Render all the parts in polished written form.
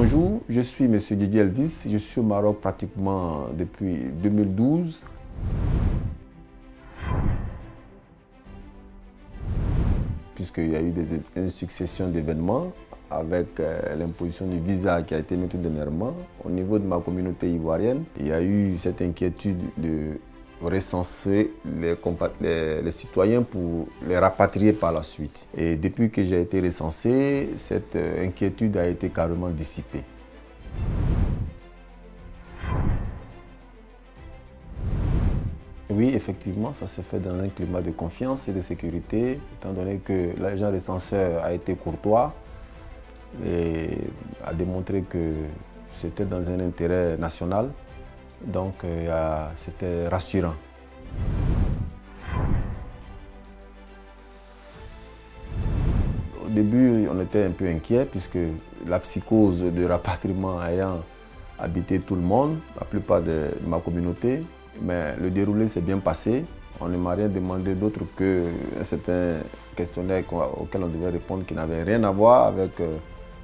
Bonjour, je suis M. Didier Elvis, je suis au Maroc pratiquement depuis 2012. Puisqu'il y a eu une succession d'événements avec l'imposition du visa qui a été mise tout dernièrement. Au niveau de ma communauté ivoirienne, il y a eu cette inquiétude de recenser les citoyens pour les rapatrier par la suite. Et depuis que j'ai été recensé, cette inquiétude a été carrément dissipée. Oui, effectivement, ça s'est fait dans un climat de confiance et de sécurité, étant donné que l'agent recenseur a été courtois et a démontré que c'était dans un intérêt national. Donc, c'était rassurant. Au début, on était un peu inquiet puisque la psychose de rapatriement ayant habité tout le monde, la plupart de ma communauté, mais le déroulé s'est bien passé. On ne m'a rien demandé d'autre qu'un certain questionnaire auquel on devait répondre qui n'avait rien à voir avec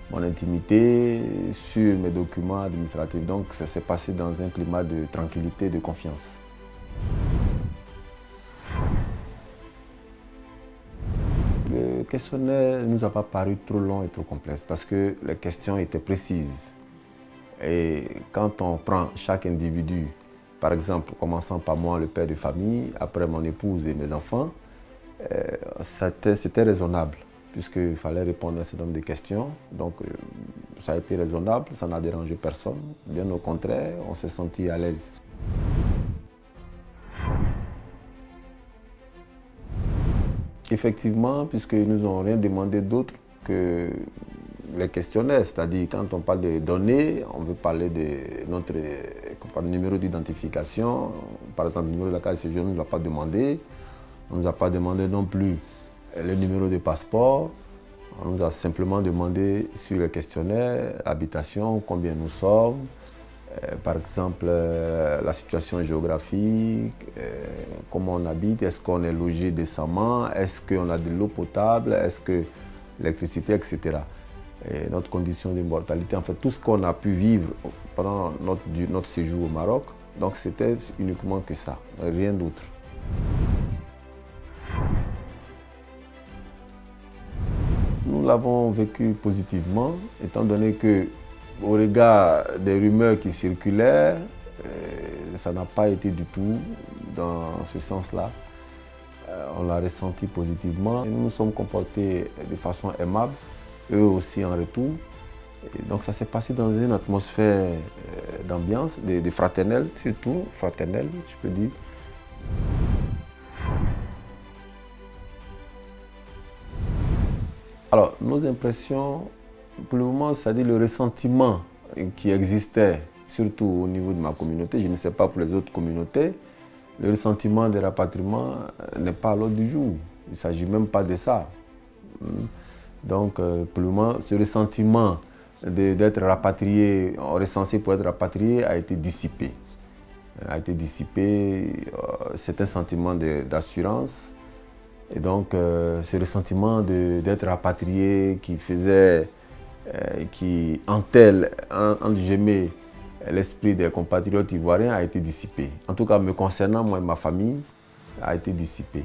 mon intimité sur mes documents administratifs. Donc ça s'est passé dans un climat de tranquillité et de confiance. Le questionnaire ne nous a pas paru trop long et trop complexe parce que les questions étaient précises. Et quand on prend chaque individu, par exemple, commençant par moi, le père de famille, après mon épouse et mes enfants, c'était raisonnable, puisqu'il fallait répondre à un certain nombre de questions. Donc, ça a été raisonnable, ça n'a dérangé personne. Bien au contraire, on s'est senti à l'aise. Effectivement, puisqu'ils ne nous ont rien demandé d'autre que les questionnaires, c'est-à-dire quand on parle de données, on veut parler de notre numéro d'identification. Par exemple, le numéro de la carte de séjour, on ne nous l'a pas demandé. On ne nous a pas demandé non plus le numéro de passeport. On nous a simplement demandé sur le questionnaire, l'habitation, combien nous sommes, par exemple la situation géographique, comment on habite, est-ce qu'on est logé décemment, est-ce qu'on a de l'eau potable, est-ce que l'électricité, etc. Et notre condition d'immortalité, en fait, tout ce qu'on a pu vivre pendant notre séjour au Maroc. Donc c'était uniquement que ça, rien d'autre. Nous l'avons vécu positivement, étant donné que, au regard des rumeurs qui circulaient, ça n'a pas été du tout dans ce sens-là. On l'a ressenti positivement. Nous nous sommes comportés de façon aimable, eux aussi en retour. Et donc ça s'est passé dans une atmosphère d'ambiance, de fraternelle, surtout fraternelle, je peux dire. Alors, nos impressions, pour le moment, c'est-à-dire le ressentiment qui existait, surtout au niveau de ma communauté, je ne sais pas pour les autres communautés, le ressentiment des rapatriements n'est pas à l'ordre du jour. Il ne s'agit même pas de ça. Donc, pour le moment, ce ressentiment d'être rapatrié, recensé pour être rapatrié, a été dissipé. C'est un sentiment d'assurance. Et donc, ce ressentiment d'être rapatrié qui entelle, entre guillemets, l'esprit des compatriotes ivoiriens a été dissipé. En tout cas, me concernant, moi et ma famille, a été dissipé.